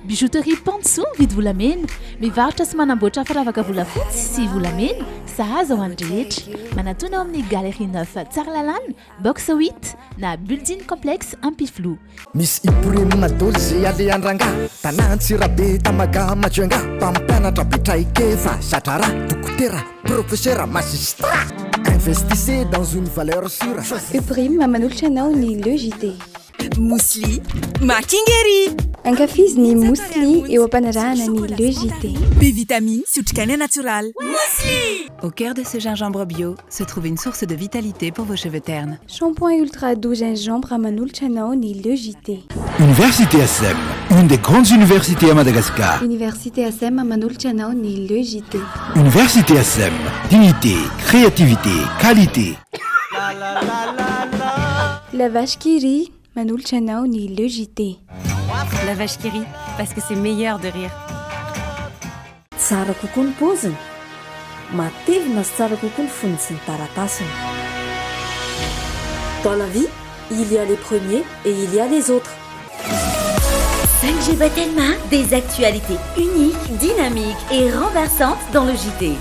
Bijouterie Pantso vidy volamena, mivarotra sy manamboatra firavaka volafotsy sy volamena, sahaza ho an'ny rehetra. Manatona ao amin'ny Galerie 9 Tsaralalàna, box 8 na building complexe Ampiflo. Misy iporimina doly zay aleandrangà Tanantsirabe Tamaga Majoenga Pampianatra Betraikefa Satrara Dokotera Professeur Magistrat. Investissez dans une valeur sûre. Uprime manolotra anao ny LEJT. Mousli Makingeri. Ankafizin'ny mousli eo am-panarahana ny LEJT. B-vitamine Souchkania naturale. Mousli. Au cœur de ce gingembre bio se trouve une source de vitalité pour vos cheveux ternes. Shampoing ultra doux gingembre à manolotra anao ny LEJT. Université ASEM, une des grandes universités à Madagascar. Université ASEM à manolotra anao ny LEJT. Université ASEM, dignité, créativité, qualité. La vache qui rit manolotra anao ny LEJT. La vache qui rit, parce que c'est meilleur de rire. Tsara kokoa ny paoziny, matevina sy tsara kokoa ny fonony sy ny taratasiny. Dans la vie, il y a les premiers et il y a les autres. 5G Batelma, des actualités uniques, dynamiques et renversantes dans le JT.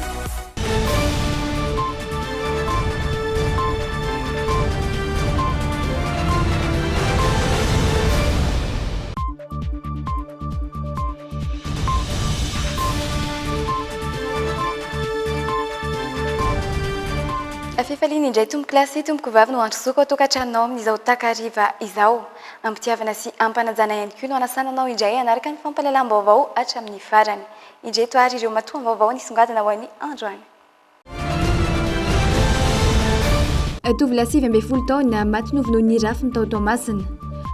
Fefaliny indray tomboko klasy tomboko vavy no androsoko atokatranao amin'izao takariva izao. Ampitiavana sy ampanajana ihany koa no anasananao indray anaraka ny fampalalam-baovao hatramin'ny farany. Indray toary ireo matoam-baovao nisongadina ho an'ny androany. Tovolahy 7 taona maty novonoa ny rafiny tao Toamasina.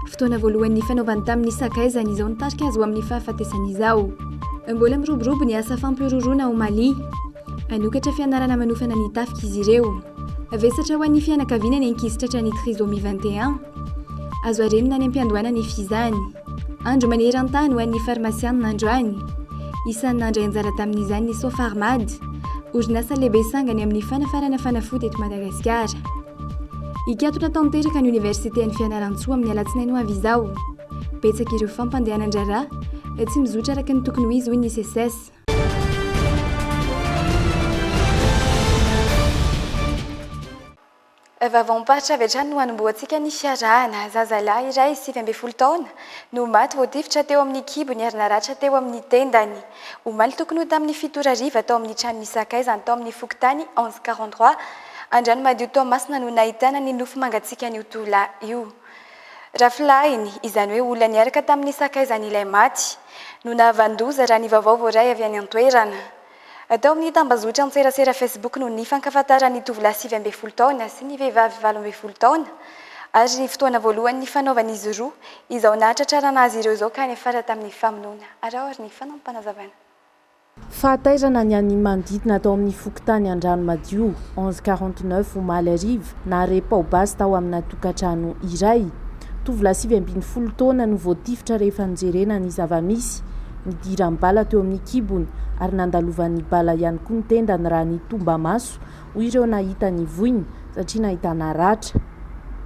Fotoana voalohan'ny fanaovany tamin'ny sakaizany izao nitarika azy ho amin'ny fahafatesana izao. Mbola miroborobo ny asa fampiroroana ao Mali. Anokatra fianarana manofana ny tafika izy ireo. Vesatra ho an'ny fianakaviana ny ankizy tratran'ny trisomie 21. Azo arenina ny ampiandohana ny fizany. Andro maneran-tany ho an'ny farmasiana androany. Isan'ny nandray anjara tamin'izany ny Sofa Armady. Orinasa lehibe sangany amin'ny fanafarana fanafody eto Madagasikara. Ikatona tanteraka ny Universitén'ny Fianaratsoa amin'ny alatsinainy ho avy izao. Betsaka ireo fampandehanan-draharaha tsy mizotra araka ny tokony ho izy hoy ny SSS. Vavaom-paritra avy hatrany no hanomboantsika ny fiarahana. Zazalahy iray 7 taona no maty voatifitra teo amin'ny kibo ny arinaratra teo amin'ny tendany. Omaly tokony ho tamin'ny 7 ariva tao amin'ny trano nisakaizany tao amin'ny Fokontany 1143. Andrano madio Toamasina no nahitana ny nofo mangatsiaka an'io tovolahy io. Rafilahiny izany hoe olona niaraka tamin'ny sakaizany ilay maty no nahavandoza raha ny vaovao voaray avy any an-toerana. Atao amin'ny tambazotra an-tserasera Facebook no ny fankafantaran'ny tovolahy 7 taona sy ny vehivavy 12 taona ary fotoana voalohany ny fanaovan'izy roa izao nahatratrarana azy ireo izao ka ny afara tamin'ny famonoana. Arao ary ny fanampanazavana. Fahataizana ny any manodidina tao amin'ny Fokontany Andrano Madio 1149 Omaly ariva naharepa basy tao amina tokantrano iray. Tovolahy 7 taona no voatifitra rehefa nijerena ny zavamisy. Nidiram-bala teo amin'ny kibony ary nandalovan'ny bala ihany koa ny tendany raha ny tomba maso hoy ireo nahita ny voiny satria nahitana ratra.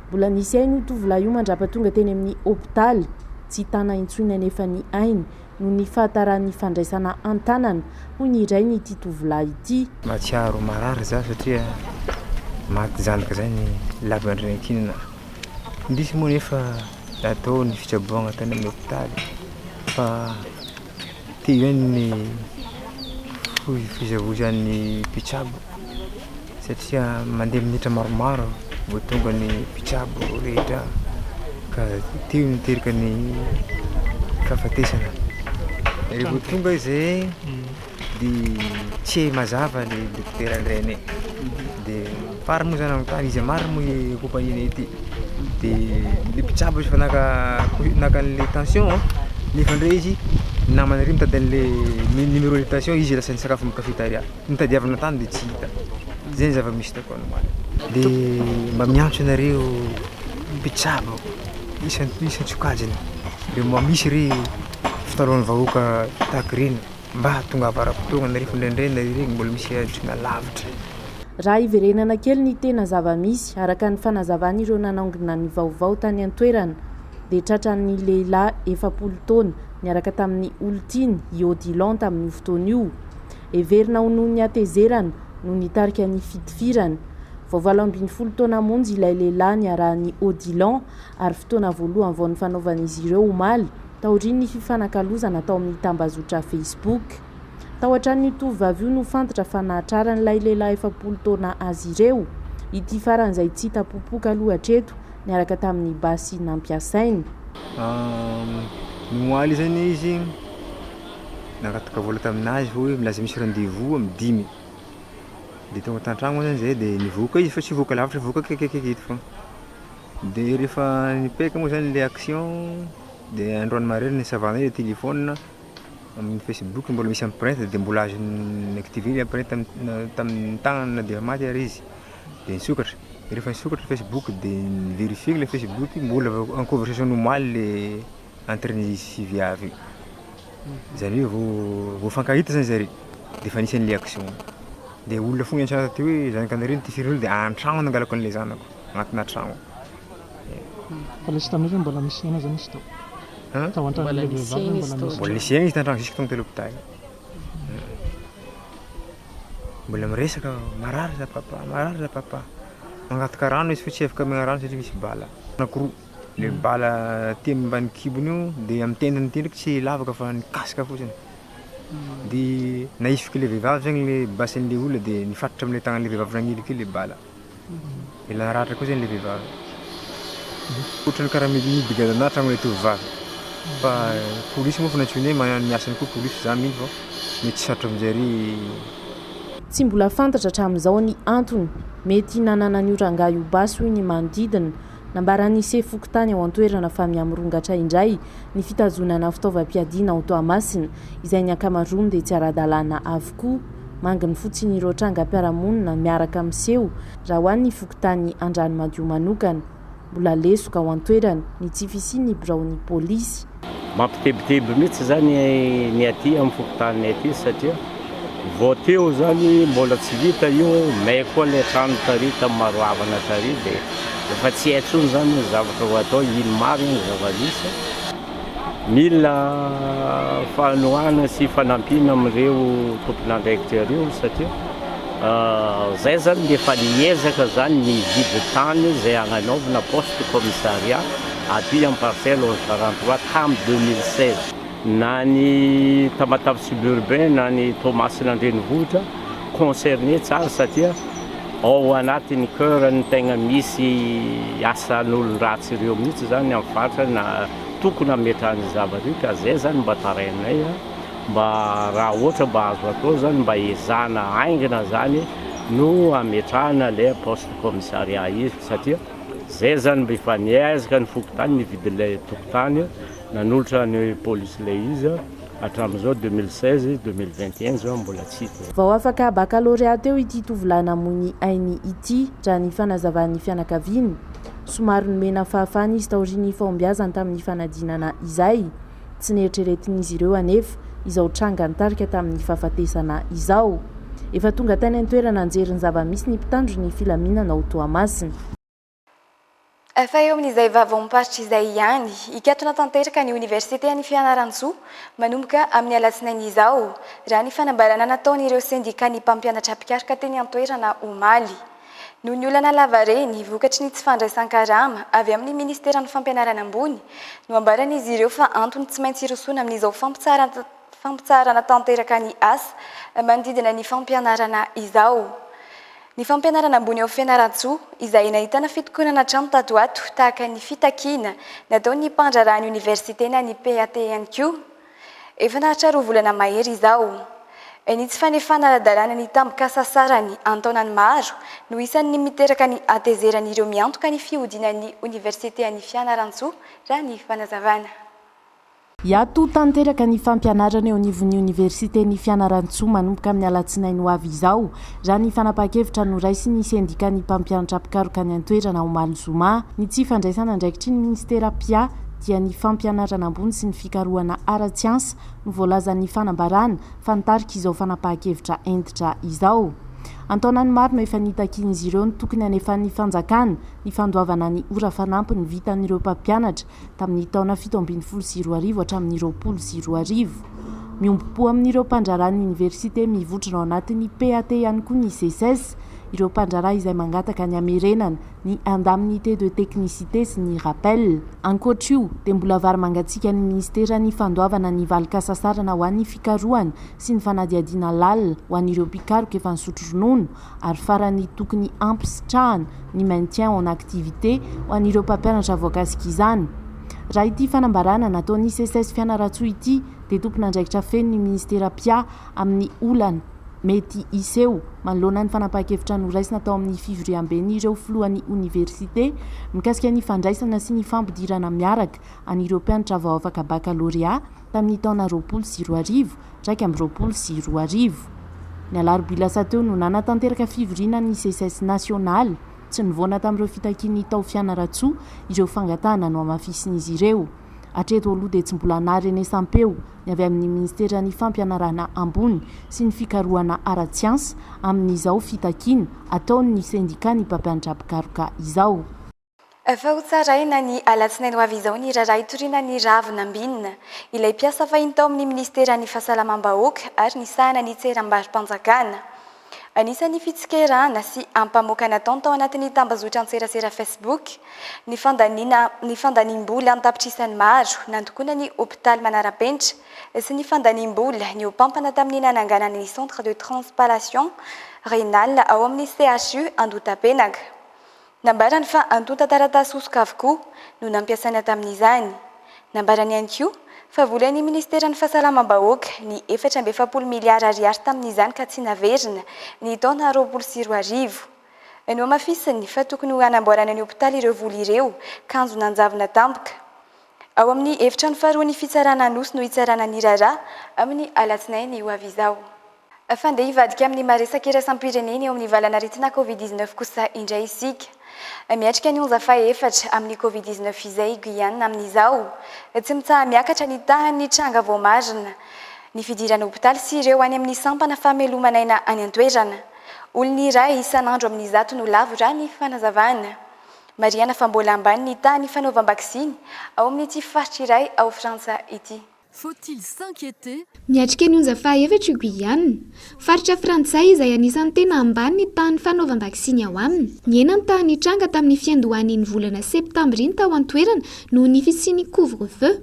Mbola nisy ainy io tovolahy io mandrapatonga teny amin'ny hôpitaly tsy tana intsoina nefa ny ainy no ny fahataran'ny fandraisana an-tanana hoy ny iray ny ity tovolahy ity. Matsiaro marary za satria maty zanaka zay ny lavandrakinina. Indrisy moa nefa atao ny fitsaboana tany amin'ny hôpitaly fa tia ny fizavozan'ny mpitsabo satria mandeha minitra maromaro vao tonga ny mpitsabo rehetra ka tia miteraka ny fahafatesana. Rehefa tonga izay dia tsy mazava ny dokotera andrainy dia fary moa zany amin'ny tany izy maro moa kompaniana ity dia ny mpitsabo izy fa naka an'le tension nefa ndray izy namana iry mitady an'le numéro de tension izy lasa ny sakafo amin'ny cafétéria mitadiavana tany dia tsy hita. Zay ny zava-misy tako anomaly. Dia mba miantso anareo mpitsabo isan-tsokajiny dia mba misy ry fitaraon'ny vahoaka tahaka ireny mba tonga avaram-potoana na rehefa indraindray na ireny mbola misy antsoina lavitra. Raha iverenana kely ny tena zava-misy araka ny fanazavana ireo nanaongina ny vaovao tany an-toerana dia tratran'ny lehilahy 70 taona niaraka tamin'ny olotiny iodilan tamin'io fotoana io everina ho noho ny atezerana no nitarika ny fitifirana vao 70 taona monjy ilay lehilahy niarahany odilan ary fotoana voalohany vao ny fanaovan'izy ireo omaly taoriny ny fifanakalozana tao amin'ny tambazotra Facebook tao an-tran'ny tovovavy io no fantatra fa nahatraran'ilay lehilahy 70 taona azy ireo ity faran'izay tsy tapopoka aloha hatreto niaraka tamin'ny basy nampiasainy moaly zany izy nakatoka vola taminazy hoe milaza misy rendez-vous amin'ny 10 de tonga tantragno zany zay de nivoaka izy fa tsy voaka lavitra voaka kekekeketo fa de rehefa nipeka moa zany le action de androany marina ny savana le téléphone amin'ny Facebook mbola misy empreinte de mbola azo activer empreinte tamin'ny tagnana de maty ary izy de nisokatra rehefa nisokatra Facebook de vérifier le Facebook mbola en conversation normale le entre ny sy viavy zany hoe vao fankahita zany zare de fa nisy an'le action de olona fogna antsara ty hoe zanakanaregny ty firy olo de antragno nangalako an'le zanako agnatina tragno fa lesy tamin'ireo mbola misy ena zany izy tao mbola nisy izy tantragno jusque tonga telo hôpital mbola miresaka marary za papa magnatoka rano izy fa tsy afaka amegna rano satria misy bala anakoroa le bala ty ambany kibony io de amin'ny tendany ty ndraiky tsy lavaka fa nikasika fotsiny de naisfiky le vehivavy zagny le basen'le olona de nifatitra amin'le tagnan'le vehivavy nagniliky le bala de la naratra koa zany le vehivavy ohatrany karaha mibigadana tragno le tovovavy fa polisy moa fa nantsony hoe miasany koa polisy za mihitsy fa mety sarotro aminjary tsy mbola fantatra hatramin'izao ny antony mety nanana ny oranga io basy hoy ny manodidina nambarany sefokotany ao an-toerana fa miamorongatra indray ny fitazonana fitaovam-piadiana ao Toamasina izay ny ankamaroany dia tsy ara-dalàna avokoa manginy fotsiny ireo trangam-piarahamonina miaraka miseho raha ho an'ny fokotany Andranomadio manokana mbola lesoka ao an-toerana ny tsy fisiany biraon'ny polisy mampitebiteby mihitsy zany ny aty amin'ny fokotany aty satria vao teo zany mbola tsy vita io may koa le trano tary tamin'ny maroavana tary dia efa tsy haintsony zany zavatra ho atao ino marina ny zava-misy mila fanohana sy fanampiana amin'ireo tompon'andraikitra ireo satria zay zany dia efa niezaka zany ny vidy tany zay agnanaovana poste commissariat aty amin'ny parcelle 43 tamin'ny 2016 na ny Tamatave suburbain na ny Toamasina Andrenivohitra concerné tsara satria ao anatin'ny cœur ny tegna misy asan'olo ratsy ireo mihitsy zany amin'ny faritra na tokony ametrahany zavatra io ka zay zany mba tarainay mba raha ohatra mba azo atao zany mba ezana aingina zany no ametrahana le poste commissariat izy satria zay zany mba efa niezaka ny fokotany nividy le tokotany nanolotra ny polisy le izy hatramin'izao 2016 2021 zao mbola tsy hita vao afaka baccalauréat teo ity tovolahy namony ainy ity raha ny fanazavan'ny fianakaviany somary nomena fahafahana izy taoriny fahombiazana tamin'ny fanadinana izay tsy nieritreretin'izy ireo anefa izao tranga nitarika tamin'ny fahafatesana izao efa tonga tany an-toerana anjeriny zava-misy ny mpitandro ny filaminana ao Toamasina efa eo amin'izay vavao-miparitra izay ihany ikatona tanteraka ny Université any Fianarantsoa manomboka amin'ny alatsinainy izao raha ny fanambarana nataon'ireo syndicat ny mpampianatra mpikarika teny an-toerana omaly noho ny olana lavareny vokatry ny tsy fandraisan-karama avy amin'ny ministeran'ny fampianarana ambony no ambaran'izy ireo fa antony tsy maintsy irosona amin'izao fampitsarana tanteraka ny asa manodidina ny fampianarana izao. Ny fampianarana ambony ao Fianarantsoa izay nahitana fitokonana trano tatoato tahaka ny fitakiana nataon'ny mpandrarahany université na ny PATNQ efa nahatraroa volana mahery izao. Ny tsy fanefana ara-dalàna ny tamboka sasarany antaonany maro no isan'ny miteraka ny atezeran'ireo miantoka ny fihodinan'ny université any Fianarantsoa raha ny fanazavana. Iato tanteraka ny fampianarana eo anivon'ny Université ny Fianarantsoa manomboka amin'ny alatsinainy ho avy izao raha ny fanapahan-kevitra noraisy ny syndicat ny mpampianatra mpikaroka ny an-toerana Omaly Zoma ny tsy fandraisana andraikitry ny ministera PIA dia ny fampianarana ambony sy ny fikarohana ara-tsiansa no voalazan'ny fanambarana fa nitarika izao fanapahan-kevitra entitra izao antaonany maro no efa nitakin'izy ireo ny tokony anefa ny fanjakana ny fandoavana ny ora fanampy ny vitan'ireo mpampianatra tamin'ny taona 724 hatramin'ny 2024 miombopo amin'ireo mpandrarany université mivotrona ao anatin'ny PAT ihany koa ny CSS ireo mpandrara izay mangataka ny amerenana ny indemnité de technicité sy ny rappel ankoatra io dia mbola vary mangatsiaka ny ministera ny fandoavana ny valikasasarana ho an'ny fikarohana sy ny fanadiadiana lalina ho an'ireo mpikaroka efa nisotro ronono ary farany tokony ampisitrahana ny maintien en activité ho an'ireo mpampianatra voakasika izany raha ity fanambarana nataon'ny CSS Fianaratsoa ity dia tompona andraikitra feno ny ministera PIA amin'ny olana mety iseho manoloana ny fanapahan-kevitra noraisina tao amin'ny fivoriam-beny ireo filohan'ny université mikasika ny fandraisana sy ny fampidirana miaraka an'ireo mpianatra vao afaka baccalauréat tamin'ny taona 2020 raiky amin'ny 2020 ny alarobia lasa teo no nanatanteraka fivoriana ny CSS national tsy nivoana tamin'ireo fitakian'ny tao Fianaratsoa ireo fangatahana no amafisin'izy ireo atreto aloha dia tsy mbola naharenesam-peo ny avy amin'ny ministera ny fampianarana ambony sy ny fikarohana ara-tsiansa amin'izao fitakiana ataon'ny sendika ny mpampianatra mpikaroka izao. Efa ho tsaraina ny alatsinainy ho avy izao ny raharaha itoriana ny ravinambinina ilay mpiasa fahiny tao amin'ny ministera ny fahasalamam-bahoaka ary ny sahana ny tseram-bary-mpanjakana. Anisan'ny fitsikirana sy ampamokana taona tao anatin'ny tambazotra an-tserasera Facebook ny fandaniam-bola an-tapitrisany maro nandokoana ny hôpitaly Manarapenitra sy ny fandaniam-bola ny hopampana tamin'ny nananganana ny centre de transpalation rénale ao amin'ny CHU Andotapenaka. Nambarany fa antota taratasy osoka avokoa no nampiasana tamin'izany. Nambarany ihany koa fa volan'ny ministera ny fahasalamam-bahoaka ny 440 miliara ariary tamin'izany ka tsy naverina ny taona 2020. No mafisiny fa tokony ho hanamboarana ny hôpitaly ireo vola ireo kanjo nanjavona tampoka. Ao amin'ny efitrano faharoa ny fitsarana nosy no hitsarana ny raharaha amin'ny alatsinainy ho avy izao. Fandeha hivadika amin'ny maresaka iraisam-pirenena eo amin'ny valana aretina Covid-19 kosa indray isika. Miatrika ny 11 amin'ny Covid-19 izay Guyane amin'izao. Tsy mitsaha miakatra ny tahan'ny tranga vao marina. Ny fidirana hôpitaly sy ireo any amin'ny sampana famelomanaina any an-toerana. Olony iray isan'andro amin'ny zato no lavo raha ny fanazavana. Mariana fa mbola ambany ny tahan'ny fanaovam-baksiny ao amin'ity faritra iray ao Frantsa ity. Faut-il s'inquiéter? Miatrika ny 11 Guyane, faritra frantsay izay anisan'ny tena ambany ny tahan'ny fanaovam-baksiny ao aminy. Ny enany tahan'ny tranga tamin'ny fiandohan'ny volana septambra iny tao an-toerana no ny fisian'ny couvre-feu.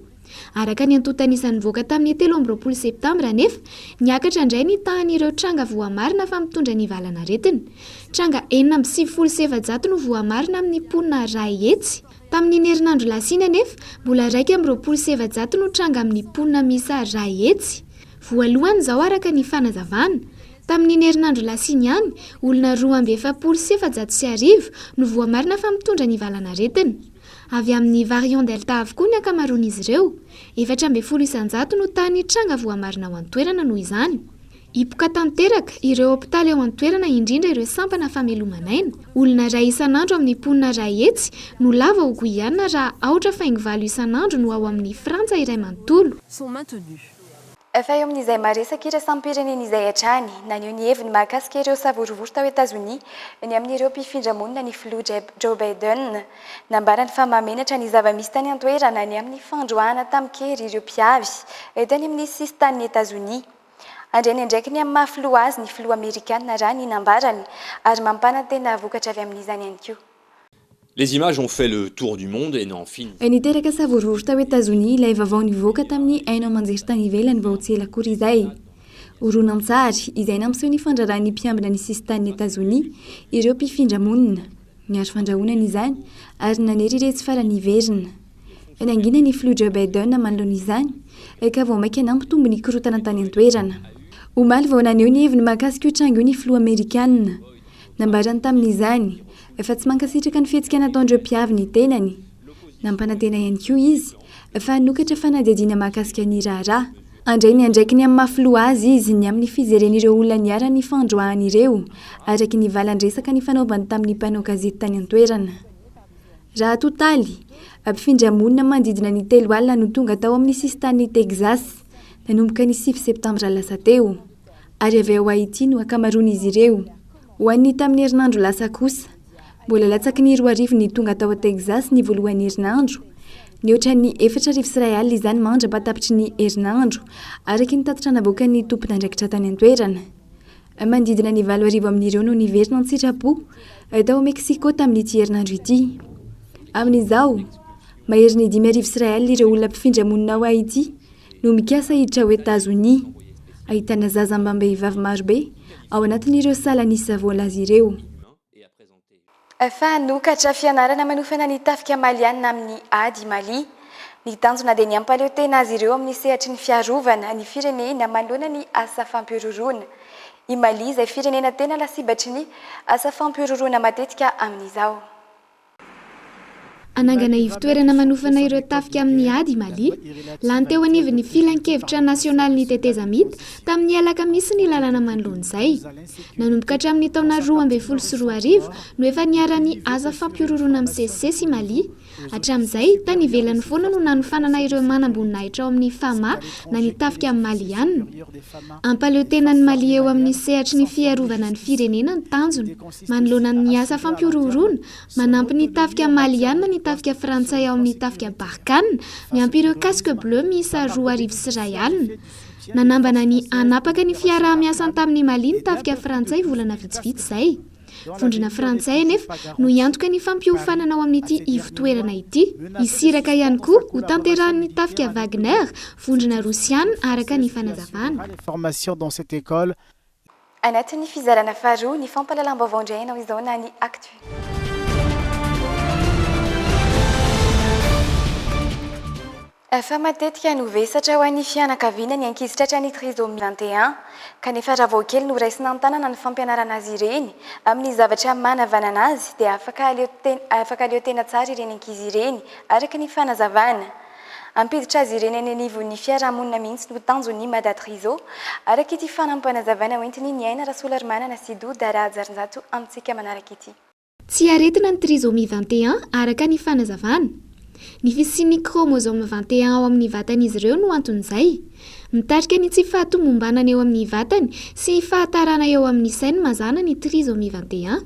Araka ny antota anisan'ny voaka tamin'ny 13 septambra nefa, niakatra indray ny tahan'ireo tranga voamarina fa mitondra ny valanaretina. Tranga 477 no voamarina amin'ny mponina ray hetsy. Tamin'ny herinandro lasina nefa, mbola 270 no tranga amin'ny mponina misa ray hetsy. Voalohany izao araka ny fanazavana. Tamin'ny herinandro lasina ihany, olona 270 no voamarina fa mitondra ny valanaretina. Avy amin'ny variant delta avokoa ny akamaroan'izy ireo. 400 no tahan'ny tranga voamarina ao an-toerana noho izany. Hipoka tanteraka ireo hôpitaly ao an-toerana indrindra ireo sampana famelomanaina. Olona ray isan'andro amin'ny mponina ray hetsy no lava ho Guyane raha aotra faingo valo isan'andro no ao amin'ny Frantsa iray manontolo. Sont maintenus. Efa eo amin'izay maresaka iraisam-pirenena izay hatrany naneho ny heviny mahakasika ireo savorovory tao Etazonia ny amin'ireo mpifindra monina ny filoha Joe Biden. Nambarany fa mamenatra ny zava-misy tany an-toerana ny amin'ny fandroahana tamikery ireo mpiavy tany amin'ny sisy tanin'ny Etazonia. Andreny ndraiky ny amin'ny mahafiloha azy ny filoha Amerikana raha ny nambarany ary mampanantena vokatra avy amin'izany ihany koa. Les images ont fait le tour du monde et n'en finissent. Niteraka savorovory tao Etazonia ilay vaovao nivoaka tamin'ny haino manjery tany ivelany vao tsy ela akory izay. Horonan-tsary izay nampiseho ny fandrarahan'ny mpiambina ny sisy tanin'ny Etazonia ireo mpifindra monina. Niaro fandrahonana izany ary nanery ireo tsy farany iverina. Nangina ny filoha Joe Biden manoloana izany ka vao maika nampitombo ny korotana tany an-toerana. Omaly vao naneho ny heviny mahakasika io tranga io ny filoha Amerikana. Nambarany tamin'izany efa tsy mankasitraka ny fihetsika nataon'ireo mpiavy ny tenany. Nampanantena ihany koa izy fa nokatra fanadihadiana mahakasika ny raharaha. Andray ny andraiky ny amin'ny mahafiloha azy izy ny amin'ny fijeren'ireo olona niara ny fandroahan'ireo araky ny valan-dresaka ny fanaovany tamin'ny mpanao gazety tany an-toerana. Raha totaly, mpifindra monina mandidina ny 3 alina no tonga tao amin'ny sisy tanin'ny Texas nanomboka ny 6 septambra lasa teo. Ary avy ao Haïti no akamaroan'izy ireo. ho an'ny tamin'ny herinandro lasa kosa mbola latsaky ny 2 arivo ny tonga tao Texas ny voalohan'ny herinandro ny ohatran'ny 4 arivo sy ray alina izany mandra-patapitry ny herinandro araky ny tatitra navoaka ny tompon'andraikitra tany an-toerana mandidina ny 4 arivo amin'ireo no niverina ny sitrapo tao Mexico tamin'ity herinandro ity amin'izao mahery ny 5 arivo sy ray alina ireo olona mpifindra monina ao Haïti no mikasa hiditra ho États-Unis ahitana zaza ambam-behivavy marobe ao anatin'ireo sala nisy voalazy ireo fanokatra fianarana manofana ny tafika malianina amin'ny ady Mali ny tanjona dia ny ampaleotena azy ireo amin'ny sehatry ny fiarovana ny firenena manoloana ny asa fampiroroana i Mali izay firenena tena lasibatry ny asa fampiroroana matetika amin'izao anangana ivitoerana manofana ireo tafika amin'ny ady Mali lany teo anivy ny filan-kevitra nasionaly ny tetezamita tamin'ny alakamisy ny lalana manoloan'izay nanomboka hatramin'ny taona 2014 no efa niara-ny asa fampiroroana amin'ny sesisesy Mali hatramin'izay tany ivelany foana no nanofanana ireo manamboninahitra ao amin'ny fama na ny tafika amin'ny Malianina ampaleotena ny Mali eo amin'ny sehatry ny fiarovana ny firenena ny tanjony manoloana amin'ny asa fampiroroana manampy ny tafika Malianina ny tafika frantsay ao amin'ny tafika Barkhane miampy ireo casque bleu miisa 2 arivo sy ray alina nanambana ny anapaka ny fiarah-miasa tamin'ny Mali ny tafika frantsay volana vitsivitsy izay vondrona frantsay nefa no iantoka ny fampiofanana ao amin'ity ivitoerana ity isiraka ihany koa ho tanterahan'ny tafika Wagner vondrona rosiana araka ny fanazavana anatin'ny fizarana faharoa ny fampahalalam-baovao indray ianao izao na ny actu fa matetika no vesatra ho an'ny fianakaviana ny ankizy tratran'ny trisomie 21 kanefa raha vao kely no raisina an-tanana ny fampianarana azy ireny amin'ny zavatra manavanana azy dia afaka aleotena tsara ireny ankizy ireny araka ny fanazavana ampiditra azy ireny any anivon'ny fiarahamonina mihitsy no tanjon'ny Madatrizo araka ity fanampanazavana hoentiny ny aina Rasolarymanana sy Doda Rajarinjato amintsika manaraka ity tsy aretina ny trisomie 21 araka ny fanazavana ny fisian'ny chromosome 21 ao amin'ny vatan'izy ireo no anton'izay mitarika ny tsy fahatomombanana eo amin'ny vatany sy fahatarana eo amin'ny sainy mazana ny trisomie 21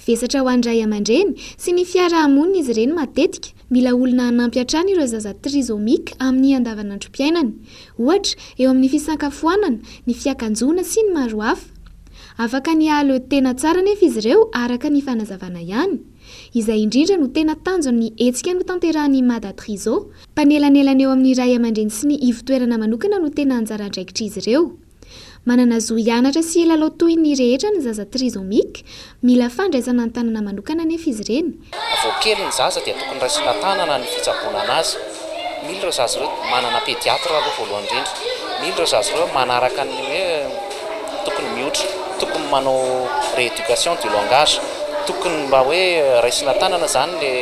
vesatra ho andray aman-dreny sy ny fiarahamonina izy ireny matetika mila olona hanampy hatrany ireo zaza trisomika amin'ny andavanandrom-piainany ohatra eo amin'ny fisankafoanana ny fiakanjona sy ny maro hafa afaka ny aleotena tsara nefa izy ireo araka ny fanazavana ihany izay indrindra no tena tanjon'ny hetsika no tanterahan'ny Madatrizo mpanelanelana eo amin'ny ray aman-dreny sy ny ivitoerana manokana no tena anjara andraikitra izy ireo manana zo hianatra sy lalao toy ny rehetra ny zaza trisomika mila fandraisana ny tanana manokana nefa izy ireny vao kely ny zaza dia tokony raisina tanana ny fitsaboana anazy mila ireo zaza ireo manana pédiatre aloha voalohany indrindra mila ireo zaza ireo manaraka ny hoe tokony mihoatra tokony manao rééducation du langage tokony mba hoe raisina tanana zany le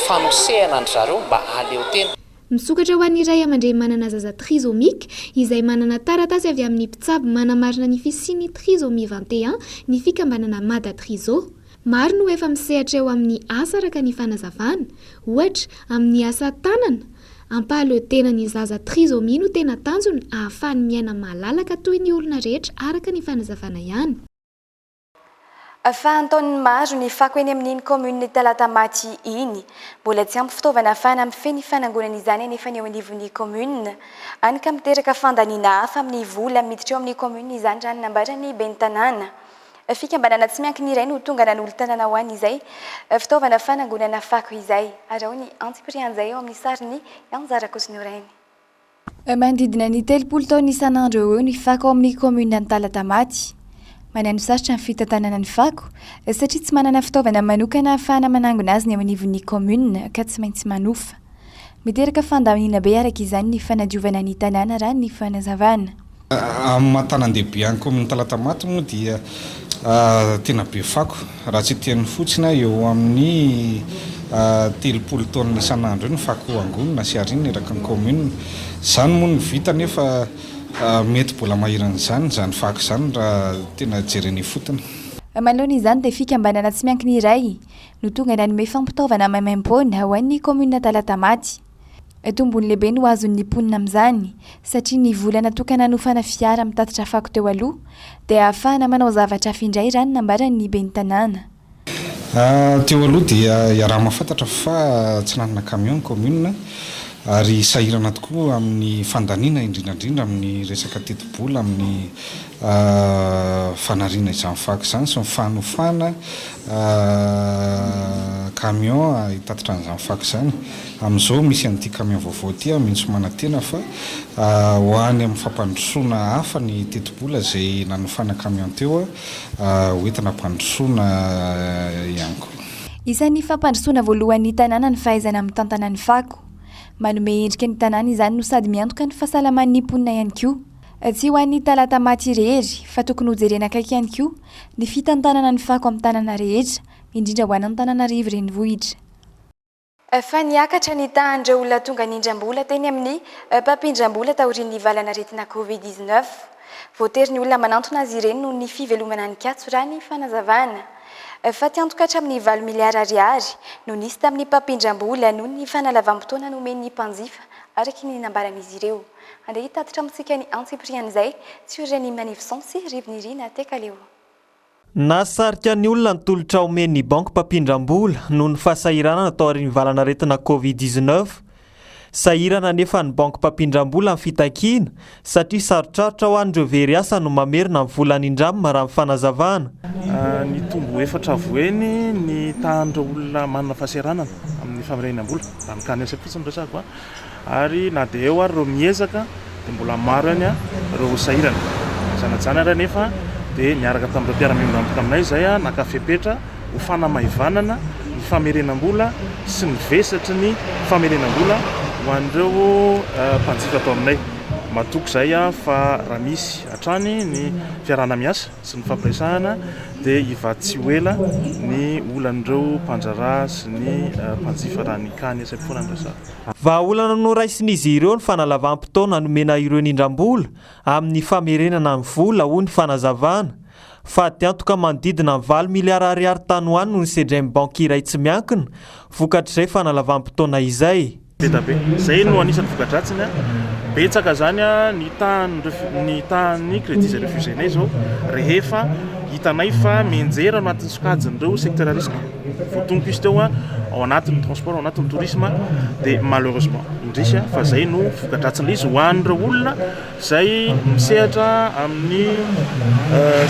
fanosehana ny zareo mba aleotena misokatra ho an'ny ray aman-dreny manana zaza trisomika izay manana taratasy avy amin'ny mpitsabo manamarina ny fisian'ny trisomie 21 ny fikambanana Madatrizo maro no efa misehatra eo amin'ny asa araka ny fanazavana ohatra amin'ny asa tanana ampahaleotena ny zaza trisomie no tena tanjony ahafahany miaina malalaka toy ny olona rehetra araka ny fanazavana ihany fahantaon'ny maro ny fako eny amin'iny commune Talatamaty iny mbola tsy ampy fitaovana ahafahana mifeny fanangonana izany anefa ny eo anivon'ny commune any ka miteraka fandaniana hafa amin'ny vola miditra eo amin'ny commune izany rany nambarany ben'ny tanàna fikambanana tsy miankina iray no tonga nanolo-tanàna ho any izay fitaovana fanangonana fako izay ary ao ny antiprian'izay eo amin'ny sariny anjara kosinorainy mandidina ny 30 taona isan'andro eo ny fako ao amin'ny commune ny Talatamaty manano sarotra ny fitantanana ny fako satria tsy manana fitaovana manokana ahafahana manangona azy ny eo anivon'ny commune ka tsy maintsy manofa miteraka fandamina be araka izany ny fanadiovana ny tanàna raha ny fanazavana amin'ny mahatanandehibe any commune Talatamaty moa dia tena be fako raha tsy tian'ny fotsina eo amin'ny 30 taona isan'andro ny fako angonina sy arina iraka ny commune zany moa ny vita nefa mety mbola mahiran'izany zany fako zany raha tena jereny fotony manoloana izany dia fikambanana tsy miankina iray no tonga nanome fampitaovana maimaim-poana ho an'ny commune Talatamaty tombony lehibe no azon'ny mponina amin'izany satria ny vola natokana hanofana fiara mitatitra fako teo aloha dia ahafahana manao zavatra findray rany nambarany be ny tanàna. Teo aloha dia iaraha mahafantatra fa tsy nanana camion commune ary sahirana tokoa amin'ny fandaniana indrindrandrindra amin'ny resaka teti-bola amin'ny fanariana izany fako izany sy ny fanofana camion hitatitra an'izany fako izany. Amin'izao misy an'ity camion vaovao ty mihitsy manantena fa ho any amin'ny fampandrosoana hafa ny teti-bola izay nanofana camion teo hoentina mpandrosoana ihany koa. Isan'ny fampandrosoana voalohany tanàna ny fahaizana amin'ny tantana ny fako. Manome endrika ny tanàna izany no sady miantoka ny fahasalaman'ny mponina ihany koa. Tsy ho an'ny talata maty rehery fa tokony hojerena akaiky ihany koa ny fitantanana ny fako amin'ny tanàna rehetra indrindra ho an'ny Antananarivo renivohitra. Fa niakatra ny tahan'ireo olona tonga nindram-bola teny amin'ny mpampindram-bola taorian'ny valanaretina Covid-19. Voatery ny olona manantona azy ireny noho ny fivelomana ny katso raha ny fanazavana. Fa tiantoka hatramin'ny 20 miliara ariary no nisy tamin'ny mpampindram-bola noho ny fanalavam-potoana nomen'ny mpanjifa araky ny nambaran'izy ireo. Andeha hitatitra amintsika ny Antsipriana izay tsy orin'ny Manifson sy Rivinirina Tekaleo. Nasarika ny olona ny tolotra omen'ny banky mpampindram-bola noho ny fahasahirana natao ary ny valanaretina Covid-19. Sahirana nefa ny banky mpampindram-bola amin'ny fitakiana satria sarotrarotra ho an'ireo very asa no mamerina amin'ny volan'indramo raha amin'ny fanazavana. Ny tombo efatra voeny ny tahan'ireo olona manana fahasahiranana amin'ny famirenam-bola raha mikany asa fotsiny resako ary na dia eo ary ireo miezaka dia mbola maro ihany ireo sahirana. Sanajana nefa dia niaraka tamin'ireo mpiara-miombanboka aminay izay nakafepetra ho fanamahivanana ny famerenam-bola sy ny vesatry ny famerenam-bola ho an'ireo mpanjifa atao aminay. Matoky izay fa raha misy hatrany ny fiarana miasa sy ny fampiresahana dia hivatsy ho ela ny olan'ireo mpanjara sy ny mpanjifa raha ny kany asa-pifona ny resaka. Vahaolana no raisin'izy ireo ny fanalavam-potoana nomena ireo nindram-bola amin'ny famerenana ny vola ho ny fanazavana. Fa tiantoka manodidina 20 miliara ariary tany ho any no nisedrain'ny banky iray tsy miankina vokatr'izay fanalavam-potoana izay. Izay no anisan'ny vokadratsiny betsaka zany ny tahan'ny crédit zay refusénay zao rehefa hitanay fa menjera ao anatin'ny sokajin'ireo secteur risque voatonoko izy teo ao anatin'ny transport ao anatin'ny tourisme dia malheureusement indrisy fa zay no vokadratsiny izy ho an'ireo olona zay misehatra amin'ny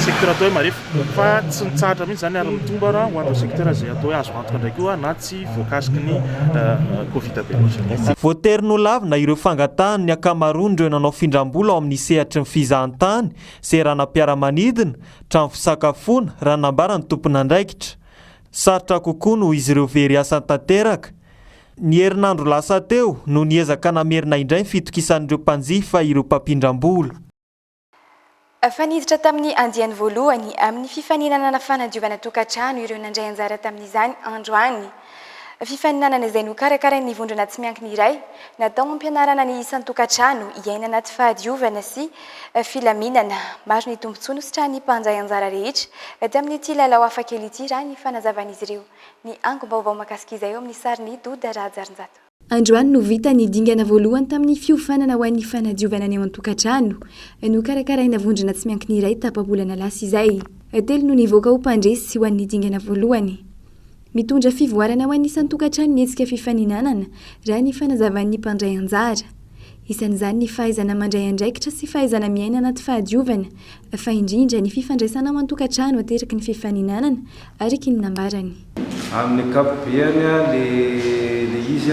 secteur atao hoe marefa fa tsy nitsahatra mihitsy zany ary mitomba raha ho an'ireo secteur zay atao hoe azo antoka ndraiky io na tsy voakasiky ny Covid be. Voatery no lavina ireo fangatahany ny akamaroany ireo nanao findram-bola ao amin'ny sehatry ny fizahan-tany izay ranam-piaramanidina trano fisakafoana raha nambara ny tompona andraikitra. Sarotra kokoa no izy ireo very asa tanteraka. Ny herinandro lasa teo no niezaka namerina indray ny fitokisan'ireo mpanjifa ireo mpampindram-bola. Faniditra tamin'ny andiany voalohany amin'ny fifaninanana fanadiovana tokantrano ireo nandray anjara tamin'izany androany. Fifaninanana izay no karakarain'ny vondrona tsy miankina iray natao ampianarana ny isan'ny tokantrano iaina anaty fahadiovana sy filaminana. Maro ny tombontsoa nositran'ny mpanjay anjara rehetra tamin'ity lalao hafakely ity raha ny fanazavan'izy ireo. Ny angom-baovao mahakasika izay eo amin'ny sarin'ny Doda Rajarinjato. Androany no vita ny dingana voalohany tamin'ny fiofanana ho an'ny fanadiovana ny ao an-tokantrano no karakaraina vondrona tsy miankina iray tapa-bolana lasa izay. Telo no nivoaka ho mpandresy ho an'ny dingana voalohany. Mitondra fivoarana ho an'ny isan'ny tokantrano ny hetsika fifaninanana raha ny fanazavan'ny mpandray anjara. Isan'izany ny fahaizana mandray andraikitra sy fahaizana miaina anaty fahadiovana fa indrindra ny fifandraisana ao an-tokantrano ateraky ny fifaninanana araky ny nambarany. Amin'ny ankapobeny le izy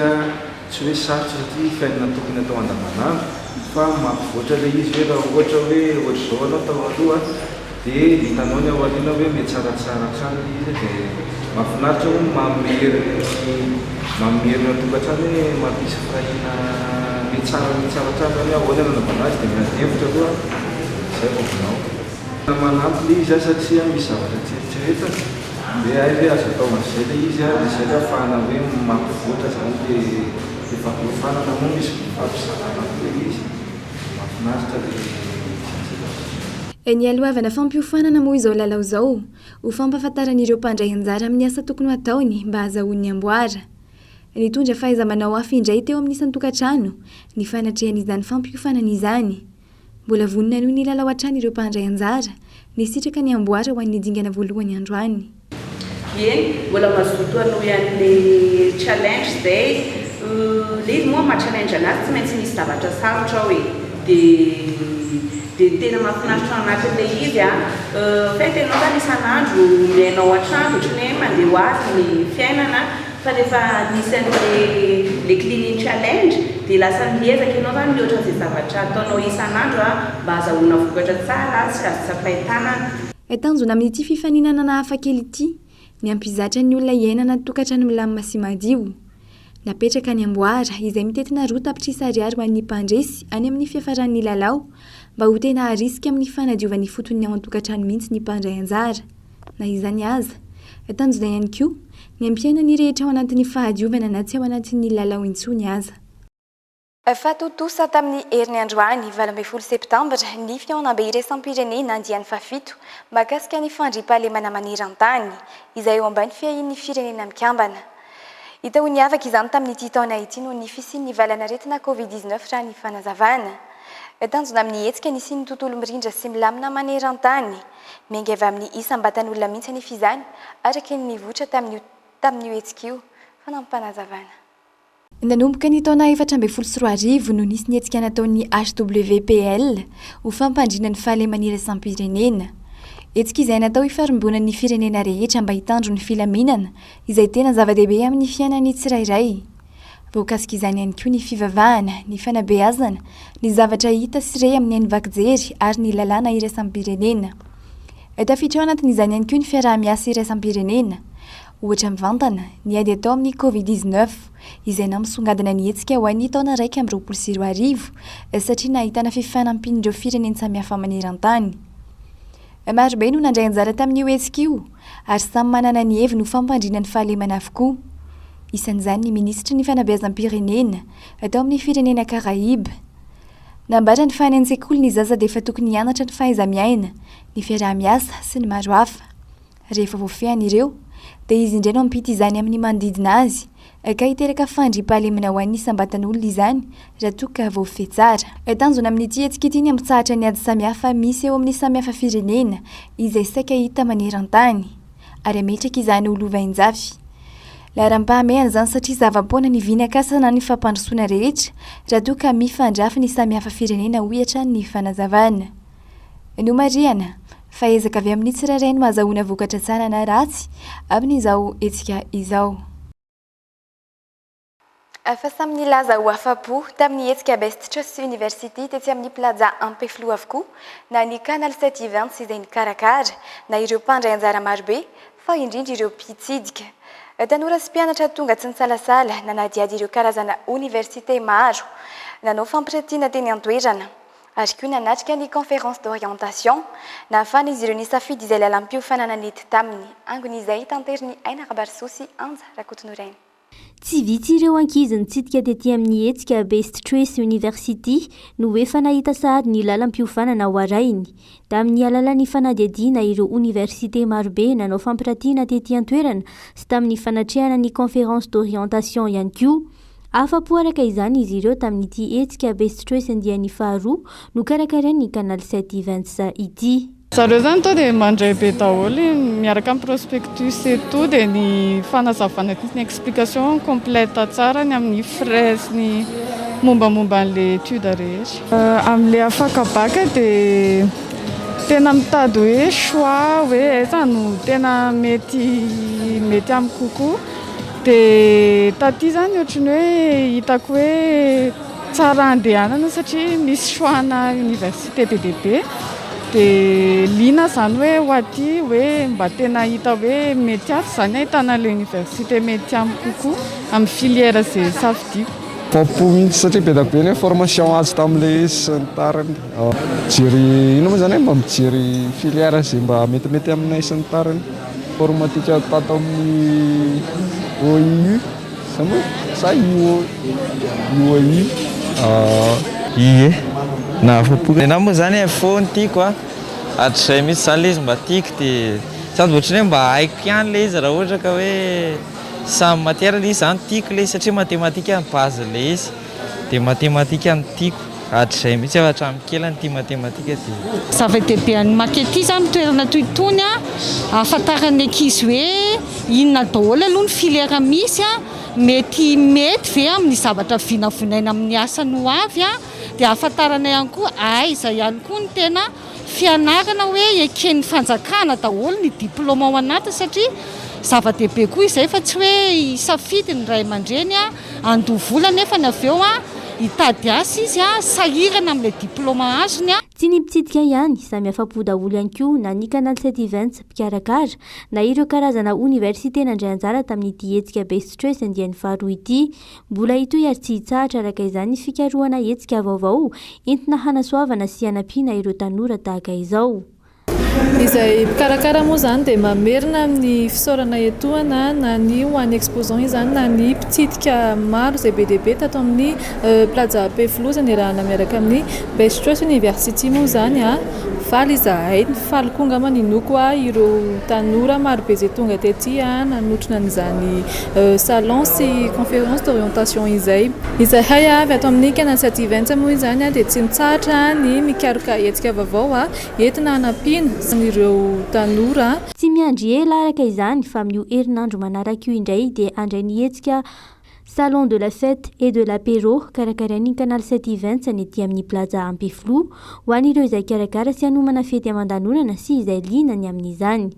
tsy hoe sarotra satria fiainana tokony atao andavanandro fa mampivoatra le izy hoe raha ohatra hoe zao anao tao aloha dia hitanao ny ao aoriana hoe mety tsaratsara tsara izy dia mahafinaritra hoe mamerina tokantrano hoe mampisy fahina mety tsaratsara ny ahoana andavanandro dia miadevitra aloha izay vaovinao. Manampy le izy satria misy zavatra tsieritreretana dia hay hoe azo atao an'izay le izy dia izay le ahafahana hoe mampivoatra zany le fampifanana moa misy fampisanana le izy mahafinaritra le. Ny alohavana fampiofanana moa izao lalao izao ho fampahafantaran'ireo mpandray anjara amin'ny asa tokony ataony mba ahazahoan'ny amboara. nitondra fahaiza-manao hafa indray teo amin'isany tokantrano ny fanatrehan'izany fampiofanana izany. Mbola vonina noho ny lalao hatrany ireo mpandray anjara ny sitraka ny amboara ho an'ny dingana voalohany androany. Eny, mbola mazoto anao ihany challenge zay. Le izy moa ma-challenge anazy tsy maintsy misy zavatra sarotra hoe dia tena mahafinaritra anatin'ilay izy fait ianao zany isan'andro miainao an-trano ohatran'ny hoe mandeha ho azy ny fiainana fa rehefa nisy an'le cleaning challenge dia lasa miezaka ianao zany mihoatra izay zavatra ataonao isan'andro mba azahoana vokatra tsara sy azo tsapaitanana. Tanjona amin'ity fifaninana hafa kely ity ny ampizatra ny olona iainana tokantrano milamina sy madio. Napetraka ny amboara izay mitetina roa tapitrisa ariary ho an'ny mpandresy any amin'ny fiafaran'ny lalao mba ho tena harisika amin'ny fanadiovan'ny fotony ao an-tokantrano mihitsy ny mpandray anjara. Na izany aza, tanjona ihany koa ny ampiainany rehetra ao anatin'ny fahadiovana na tsy ao anatin'ny lalao intsony aza. Fatotosa tamin'ny herin'ny androany 12 septambra ny fihaonam-be iraisam-pirenena andiany fafito mahakasika ny fandriam-pahalemana maneran-tany izay eo ambany fiahin'ny firenena mikambana. Hita ho niavaka izany tamin'ity taona ity noho ny fisian'ny valanaretina Covid-19 raha ny fanazavana. Tanjona amin'ny hetsika ny sy ny tontolo mirindra sy milamina maneran-tany. Miainga avy amin'ny isam-batan'olona mihitsy ny fizany araka ny votra tamin'io hetsika io fanampanazavana. Nanomboka ny taona 2014 no nisy ny hetsika nataon'ny HWPL ho fampandriana ny fahalemana iraisam-pirenena. Hetsika izay natao hifarimboana ny firenena rehetra mba hitandro ny filaminana izay tena zava-dehibe amin'ny fiainan'ny tsirairay. Voakasika izany ihany koa ny fivavahana, ny fanabeazana, ny zavatra hita sy rey amin'ny hainy vakijery ary ny lalàna iraisam-pirenena. Tafiditra ao anatin'izany ihany koa ny fiaraha-miasa iraisam-pirenena. Ohatra mivantana ny ady atao amin'ny Covid-19 izay namsongadina ny hetsika ho an'ny taona 2020 satria nahitana fifanampian'ireo firenena samihafa maneran-tany. Maro be no nandray anjara tamin'io hetsika io ary samy manana ny heviny ho fampandriana ny fahalemana avokoa. Isan'izany ny minisitry ny fanabeazam-pirenena atao amin'ny firenena Karahiba. Nambara ny fany an-tsekoly ny zaza dia efa tokony hianatra ny fahaiza-miaina, ny fiaraha-miasa sy ny maro hafa. Rehefa voafehany ireo dia izy indray no ampita izany amin'ny manodidina azy ka hiteraka fandriam-pahalemana ho an'ny isam-batan'olona izany raha toa ka voafehy tsara. Tanjona amin'ity hetsika ity ny ampitsahatra ny ady samihafa misy eo amin'ny samihafa firenena izay saika hita maneran-tany ary ametraka izany ho lovain-jafy. Laharam-pahamehana izany satria zava-poana ny vinakasana ny fampandrosoana rehetra raha toa ka mifandrafy ny samihafa firenena ohatra ny fanazavana. No mariana faezaka avy amin'ny tsirairay no azahoana vokatra tsara na ratsy amin'izao hetsika izao. Fa samy nilaza ho afa-po tamin'ny hetsika Best Choice University tetsy amin'ny plaza Ampeflo avokoa na ny Canal 7 Events izay nikarakara na ireo mpandray anjara marobe fa indrindra ireo mpitsidika. Tanora sy mpianatra tonga tsy nitsalasala nanadiady ireo karazana université maro nanao fampiratiana teny an-toerana ary koa nanatrika ny conférence d'orientation nahafana izy ireo nisafidy izay lalam-piofanana nety taminy angon'izay tanteriny Aina Rabarsosy Anja Rakotonoraina. Tsy vitsy ireo ankizy nitsidika tetỳ amin'ny hetsika Best Choice University no efa nahita sahady ny lalam-piofanana ho arainy. Tamin'ny alalan'ny fanadihadiana ireo université marobe nanao fampiratiana tetỳ an-toerana sy tamin'ny fanatrehana ny conférence d'orientation ihany koa. Afa-po araka izany izy ireo tamin'ity hetsika Best Choice andiany faharoa no karakarain'ny Canal 7 Events ity. Zareo zany to dia mandray be daholo miaraka amin'ny prospectus eto dia ny fanazavana ny explication complète tsara ny amin'ny frais ny mombamomba an'ilay étude rehetra. Amin'ilay afaka baka dia tena mitady hoe choix hoe aiza no tena mety amiko kokoa dia taty zany ohatrany hoe hitako hoe tsara andehanana satria misy choix-na université be dia be. Dia liana zany hoe ho aty hoe mba tena hita hoe mety ato zany ahitana ilay université mety amiko kokoa amin'ny filière izay safidiko. Papo mihitsy satria be da be ny formation azo tamin'ilay sy ny tariny. Mijery ino moa zany hoe mba mijery filière izay mba metimety aminay sy ny tariny. Formatika tato amin'ny OIU sa UOI. Ie na afa-po na moa zany fony tiako hatrizay misy zany le izy mba tiako dia sady ohatrany hoe mba haiko ihany le izy raha ohatra ka hoe samy matière le izy zany tiako le satria matematika ny base le izy dia matematika no tiako hatr'izay mihitsy efa hatramin'ny kely ny tia matematika dia zava-dehibe any makety zany toerana toy itony ahafantarany ankizy hoe inona daholo aloha ny filière misy mety ve amin'ny zavatra vinavinaina amin'ny asany ho avy dia ahafantarana ihany koa izay ihany koa ny tena fianarana hoe eken'ny fanjakana daholo ny diplôma ao anatiny satria zava-dehibe koa izay fa tsy hoe isafidy ny ray aman-dreny andovola nefa ny avy eo hitady asa izy sahirana amin'ilay diplôma azony tsy ny mpitsidika ihany samy afa-po daholo ihany koa na ny canal 720 mpikarakara na ireo karazana université nandray anjara tamin'ity hetsika Best Choice andian'ny faharoa ity mbola hitoy ary tsy hitsahatra araka izany fikarohana hetsika vaovao entina hanasoavana sy hanampiana ireo tanora tahaka izao. Izay mpikarakara moa zany dia mamerina amin'ny fisaorana etoana na ny ho an'ny exposant izany na ny mpitsidika maro izay be dehibe tato amin'ny plaza Peflo zany rahana miaraka amin'ny Best Choice University moa zany faly izahay faly koa angamba ninoko ireo tanora maro be izay tonga tety nanotrona an'izany salon sy conférence d'orientation izay avy ato amin'ny canal 720 moa izany dia tsy mitsahatra ny mikaroka hetsika vaovao entina hanampiana ireo tanora. Tsy miandry ela araka izany fa amin'io herinandro manaraka io indray dia handray ny hetsika salon de la fête et de l'apéro karakarain'ny canal 720 ny ety amin'ny plaza Ampiflo ho an'ireo izay karakara sy hanomana fety aman-danonana sy izay linany amin'izany.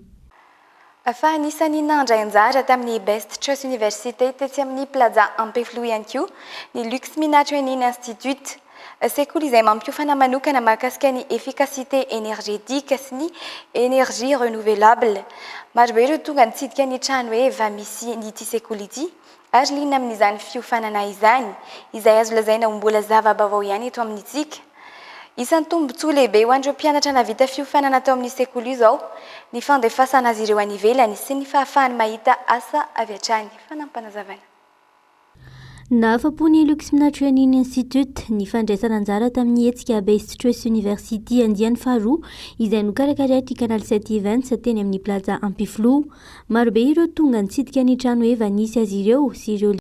Fa anisany nandray anjara tamin'ny Best Choice Université tetsy amin'ny plaza Ampiflo ihany koa ny Luxmina Training Institute. Sekoly izay mampiofana manokana mahakasika ny efficacité énergétique sy ny énergie renouvelable. Maro be ireo tonga nitsidika ny trano hoe efa misy n'ity sekoly ity ary liana amin'izany fiofanana izany izay azo lazaina ho mbola zava-baovao ihany eto amintsika. Isan'ny tombontsoa lehibe ho an'ireo mpianatra navita fiofanana tao amin'ny sekoly io izao ny fandefasana azy ireo any ivelany sy ny fahafahany mahita asa avy hatrany. Fanampanazavana. Nahafa-po ny Luxmina Training Institute ny fandraisana anjara tamin'ny hetsika Best Choice University andian'ny faharoa izay nokarakaray canal 720 teny amin'ny plaza Ampiflo. Maro be ireo tonga nitsidika ny trano efa nisy azy ireo sy ireo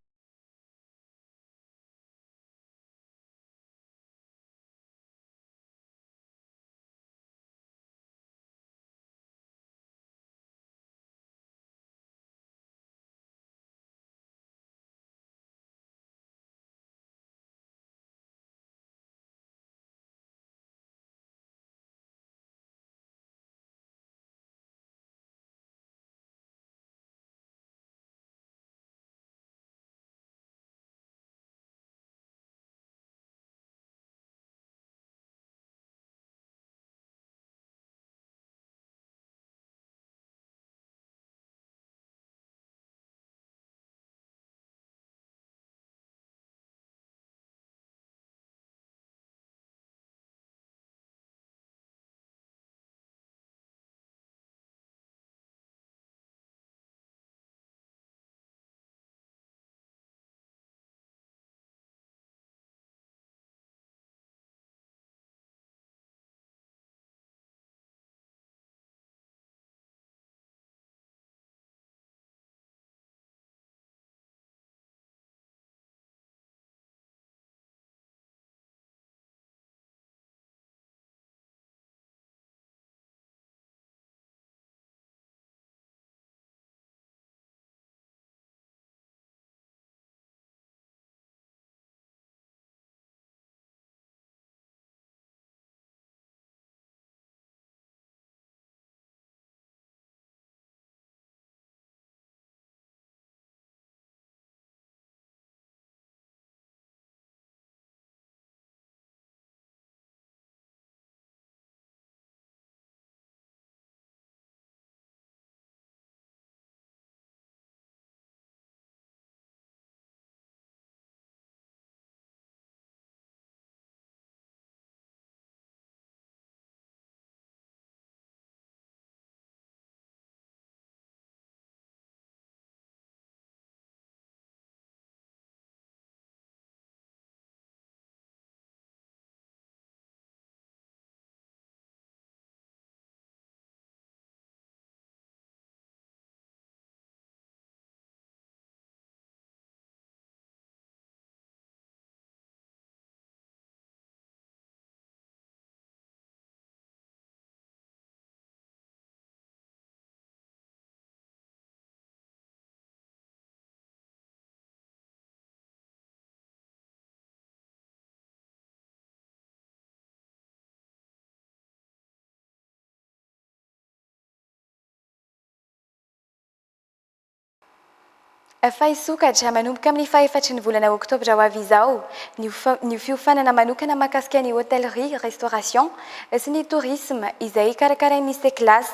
Fa isokatra manomboka amin'ny fahefatry ny volana oktobra ho avy izao ny fiofanana manokana mahakasika ny hôtellerie, restauration sy ny tourisme izay karakarain'ny C-classe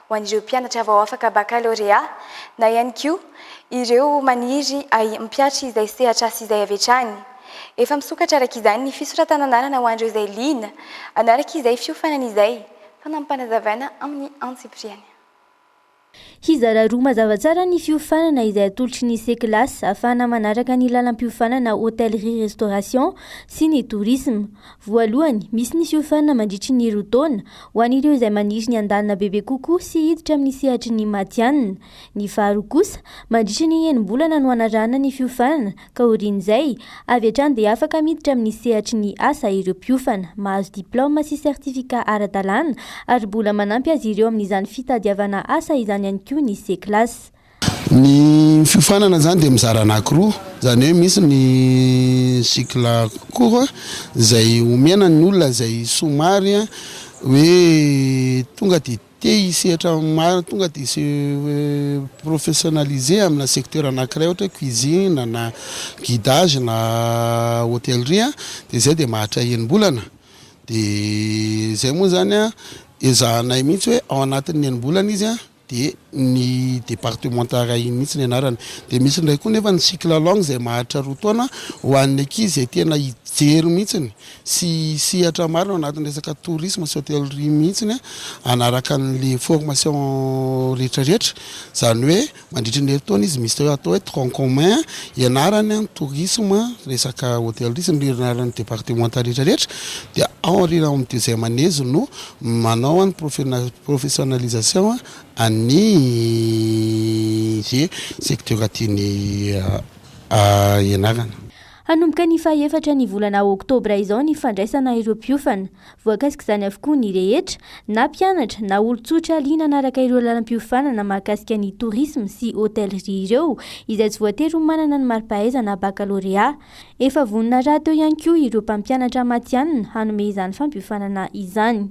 ho an'ireo mpianatra vao afaka baccalauréat na ihany koa ireo maniry mpiatra izay sehatra sy izay avy hatrany. Efa misokatra araka izany ny fisoratan'anarana ho an'ireo izay liana anaraka izay fiofanana izay fanampanazavana amin'ny Antsipriany. Hizara roa mazava tsara ny fiofanana izay atolotry ny C-classe afahana manaraka ny lalam-piofanana hôtellerie, restauration sy ny tourisme. Voalohany, misy ny fiofanana mandritry ny roa taona ho an'ireo izay maniry ny andalina bebe kokoa sy hiditra amin'ny sehatry ny matianina. Ny faharoa kosa, mandritry ny enim-bolana no anarana ny fiofanana ka orin'izay avy hatrany dia afaka miditra amin'ny sehatry ny asa ireo mpiofana, mahazo diplôme sy certificat ara-dalàna ary mbola manampy azy ireo amin'izany fitadiavana asa izany ihany koa ny C-classe. Ny fiofanana zany dia mizara anankiroa, zany hoe misy ny cycle court izay omena ny olona izay somary hoe tonga dia te hisehatra maro, tonga dia professionnalisé amina secteur anankiray ohatra cuisine na guidage na hôtellerie dia zay dia mahatra enim-bolana. Dia zay moa zany ezahanay mihitsy hoe ao anatin'ny enim-bolana izy dia ny départemental iny mihitsy ny anarana. Dia misy ndray koa nefa ny cycle longue izay mahatra roa taona ho an'ny ankizy izay tena hijery mihitsiny sy sehatra maro anatin'ny resaka tourisme sy hôtellerie mihitsiny anaraka an'le formation rehetrarehetra. Zany hoe mandritra ny herintaona izy misy atao hoe tronc commun ianarany tourisme, resaka hôtellerie sy ny ianarany départemental rehetrarehetra. Dia ao aoriana amin'ity izay manezo no manao ny professionnalisation any secteur tiany ianarana. Hanomboka ny fahaefatra ny volana oktobra izao ny fandraisana ireo mpiofana. Voakasika izany avokoa ny rehetra na mpianatra na olon-tsotra liana anaraka ireo lalam-piofanana mahakasika ny tourisme sy hôtellerie ireo izay tsy voatery ho manana ny mari-pahaizana baccalauréat. Efa vonona raha teo ihany koa ireo mpampianatra matianina hanome izany fampiofanana izany.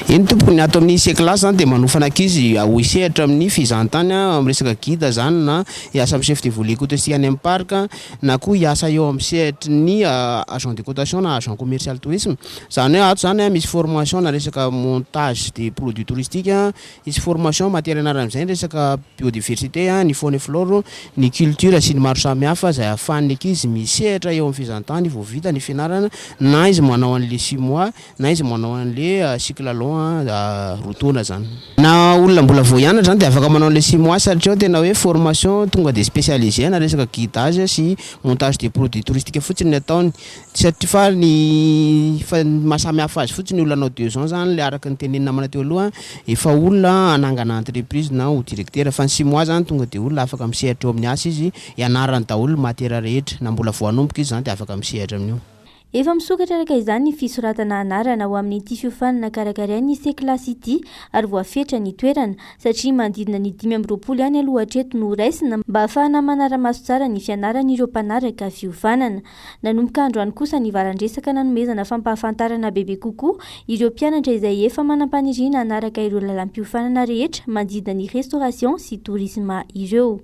Iny tompony ato amin'ny C-classe zany dia manofana ankizy ho hisehatra amin'ny fizahantany amin'ny resaka guide zany na hiasa amin'ny chef de volet côtier any amin'ny parc na koa hiasa eo amin'ny sehatry ny agent de cotation na agent commercial tourisme. Zany hoe ato zany misy formation na resaka montage des produits touristiques, misy formation matière anaran'izay resaka biodiversité, ny faune et flore, ny culture sy ny maro samihafa izay ahafahan'ny ankizy misehatra eo amin'ny fizahantany vao vita ny fianarana na izy manao an'le 6 mois na izy manao an'le cycle long roa taona zany. Na olona mbola vao hianatra zany dia afaka manao le 6 mois satria tena hoe formation tonga dia spécialisé na resaka guidage sy montage des produits touristiques fotsiny ny ataony. Satria fa ny mahasamihafa azy fotsiny olona anao 2 ans zany le araka ny tenenina namana teo aloha efa olona anangana entreprise na ho directeur, fa ny 6 mois zany tonga dia olona afaka misehatra eo amin'ny asa izy ianarany daholo matière rehetra na mbola vao hanomboka izy zany dia afaka misehatra amin'io. Efa misokatra araka izany ny fisoratana anarana ho amin'ny ity fiofanana karakarain'ny C-classe ity ary voafetra ny toerana satria manodidina ny 520 ihany aloha hatreto no raisina mba ahafahana manara-maso tsara ny fianaran'ireo mpanaraka fiofanana. Nanomboka androany kosa ny varandresaka nanomezana fampahafantarana bebe kokoa ireo mpianatra izay efa manam-paniriana anaraka ireo lalam-piofanana rehetra manodidina ny restauration sy tourisme ireo.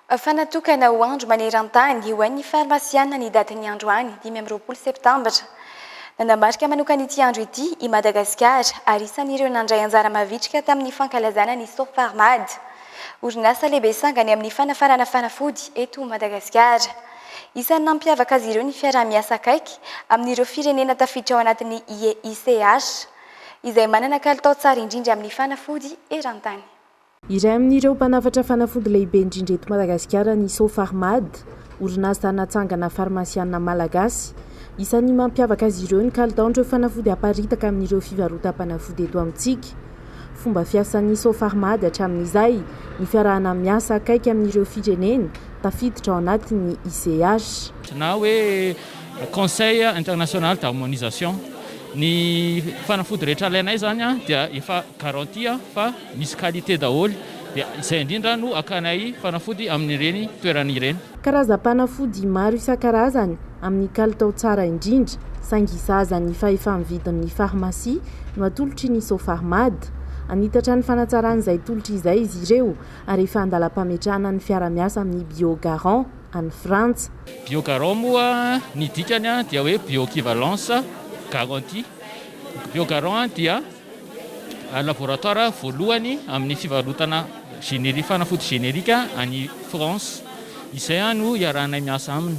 Fanatokana ho andro maneran-tany ho an'ny farmasiana ny datin'ny androany 20 septambra. Nanamarika manokana ity andro ity i Madagasikara ary isan'ireo nandray anjara mavitrika tamin'ny fankalazana ny Sofarmad, orinasa lehibe sangany amin'ny fanafarana fanafody eto Madagasikara. Isan'ny nampiavaka azy ireo ny fiarah-miasa akaiky amin'ireo firenena tafiditra ao anatin'ny ICH izay manana kalitao tsara indrindra amin'ny fanafody eran-tany. Iray amin'ireo mpanafatra fanafody lehibe indrindra eto Madagasikara ny Sofarmad, orinasa natsangana farmasiana malagasy. Isan'ny mampiavaka azy ireo ny kalitaon'ireo fanafody aparitaka amin'ireo fivarotam-panafody eto amintsika. Fomba fiasan'ny Sofarmad hatramin'izay ny fiarahana miasa akaiky amin'ireo firenena tafiditra ao anatin'ny ICH. Na hoe Conseil international d'harmonisation. Ny fanafody rehetra alainay zany dia efa garantia fa misy qualité daholo dia izay indrindra no akanay fanafody amin'ireny toerana ireny. Karazam-panafody maro isan-karazany amin'ny kalitao tsara indrindra saingy isaza ny fahefa-mividin'ny farmasia no atolotry ny Sofarmad. anitatra ny fanatsaran'izay tolotra izay izy ireo ary efa andalam-pametrahana ny fiara-miasa amin'ny biogarant any frantsa. Biogarant moa ny dikany dia hoe bioéquivalence garantie. Biogarant dia laboratoire voalohany amin'ny fivarotana fanafody générika any France. Izay no iarahanay miasa aminy.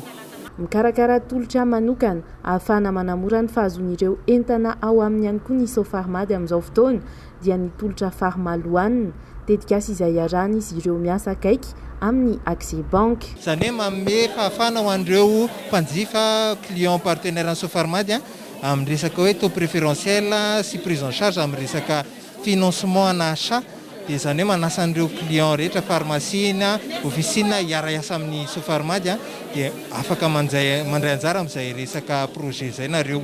Mikarakara tolotra manokana ahafahana manamora ny fahazoan'ireo entana ao amin'ny ihany koa ny sofarmady amin'izao fotoana dia ny tolotra farmaloanina tetikasa izay iarahana izy ireo miasa akaiky amin'ny Accès Bank. Izany hoe manome fahafahana ho an'ireo mpanjifa client partenaire ny sofarmady amin'ny resaka hoe taux préférentiel sy prise en charge amin'ny resaka financement ana achat. Dia izany hoe manasa an'ireo client rehetra pharmacie na officine hiara-iasa amin'ny sofarmady dia afaka mandray anjara amin'izay resaka projet izay nareo.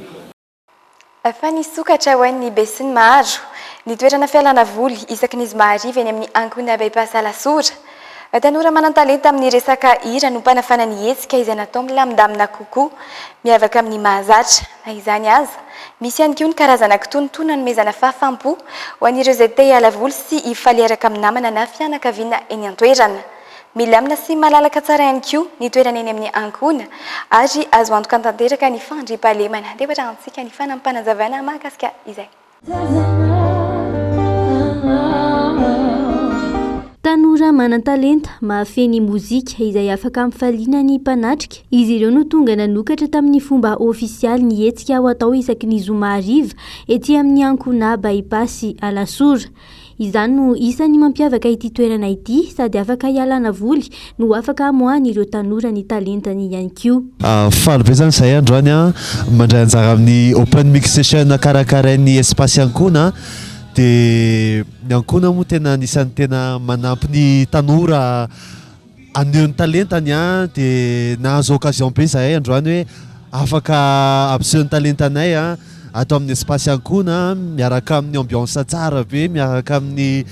Fa nisokatra ho an'ny Besin'ny Maharo ny toerana fialana voly isaky ny zoma hariva eny amin'ny ankoina bypass Alasora. Tanora manan-talenta amin'ny resaka hira no mpanafana ny hetsika izay natao milamindamina kokoa miavaka amin'ny mahazatra. Na izany aza misy ihany koa ny karazana kitonontoana nomezana fahafampo ho an'ireo izay te hiala voly sy hifaly araka amin'ny namana na fianakaviana eny an-toerana. Milamina sy malalaka tsara ihany koa ny toerana eny amin'ny ankoina ary azo antoka tanteraka ny fandriampahalemana. Dia antsika ny fanampanazavana mahakasika izay. Tanora manan-talenta mahafeny mozika izay afaka mifaliana ny mpanatrika. Izy ireo no tonga nanokatra tamin'ny fomba ofisialy ny hetsika ho atao isaky ny zoma hariva ety amin'ny ankoina bypass Alasora. Izany no isan'ny mampiavaka ity toerana ity sady afaka hialana voly no afaka amoahana ireo tanora ny talentany ihany koa. Faly be zany izay androany mandray anjara amin'ny open mix session karakarain'ny espace ankoina. Dia ny ankoina moa tena anisan'ny tena manampy ny tanora aneho ny talentany dia nahazo occasion be zahay androany hoe afaka ampiseho ny talentanay atao amin'ny espace ankoina miaraka amin'ny ambiance tsara be miaraka amin'ny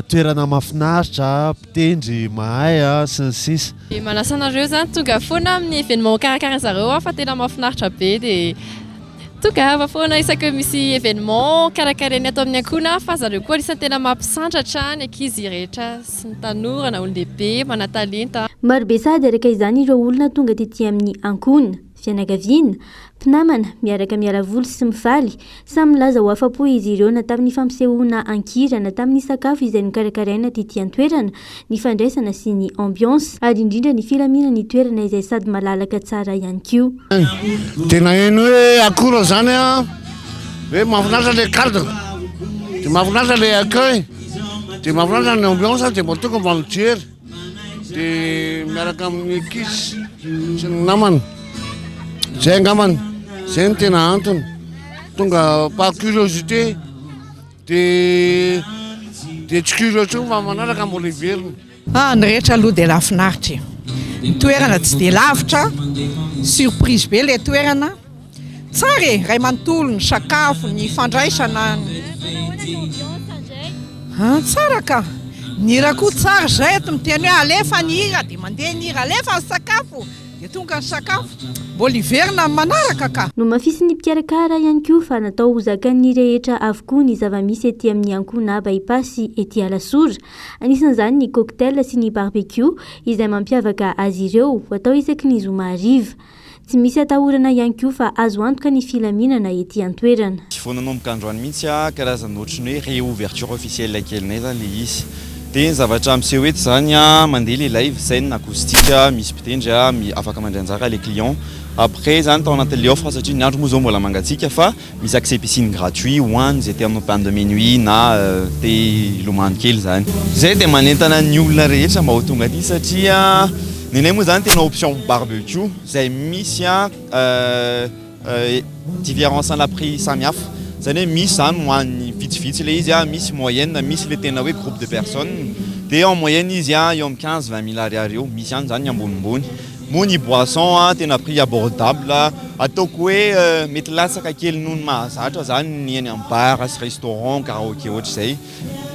toerana mahafinaritra mpitendry mahay sy ny sisa. Manasa anareo zany tonga foana amin'ny événement karakara zareo fa tena mahafinaritra be dia tonga foana isaky misy événement karakarainy atao amin'ny ankoina fa zareo koa isan'ny tena mampisandratra ny ankizy rehetra sy ny tanora na olon-dehibe mana-talenta. Maro be sady araka izany ireo olona tonga tetỳ amin'ny ankoina. Fianakaviana, mpinamana, miaraka miala voly sy mifaly, samy milaza ho afa-po izy ireo na tamin'ny fampisehoana ankira na tamin'ny sakafo izay nokarakaraina tetỳ an-toerana, ny fandraisana sy ny ambiance ary indrindra ny filamina ny toerana izay sady malalaka tsara ihany koa. Tena eno hoe akora zany hoe mahafinaritra le carte, dia mahafinaritra le accueil, dia mahafinaritra ny ambiance dia mba tonga mba mijery, dia miaraka amin'ny kisy sy ny namana. Zay angambany, zay ny tena antony tonga par curiosité dia tsy curieux tsony fa manaraka mbola hiverina. Ny rehetra aloha dia lafinaritra ny toerana tsy dia lavitra, surprise be le toerana, tsara ray manontolo ny sakafo ny fandraisana tsara ka ny hira koa tsara zay eto miteny hoe alefa ny hira dia mandeha ny hira alefa ny sakafo dia tonga ny sakafo mbola hiverina manaraka ka. No mafisy ny mpikarakara ihany koa fa natao ho zakan'ny rehetra avokoa ny zava-misy ety amin'ny ankoina bypass ety Alasora. Anisan'izany ny cocktail sy ny barbecue izay mampiavaka azy ireo atao isaky ny zoma hariva. Tsy misy atahorana ihany koa fa azo antoka ny filaminana ety an-toerana. Vao nanomboka androany mihitsy karazana ohatran'ny hoe réouverture officielle kelinay zany le izy. Dia ny zavatra miseho eto zany mandeha le live scène acoustique, misy mpitendry afaka mandray anjara les clients. Après zany tao anatin'le offre satria ny andro moa zao mbola mangatsiaka fa misy accès piscine gratuit hoany zay te amin'ny pain de minuit na te ilomano kely zany. Zay dia manentana ny olona rehetra mba ho tonga aty satria nenay moa zany tena option barbecue zay misy différence la prix samihafa. Zany hoe misy zany hoany vitsivitsy le izy misy moyenne, misy le tena hoe groupe de personnes dia en moyenne izy eo amin'ny 15-20 000 ariary eo, misy ihany zany ambonimbony. Moa ny boisson tena prix abordable ataoko hoe mety latsaka kely noho ny mahazatra zany ny eny amin'ny bar sy restaurant karaoké ohatra izay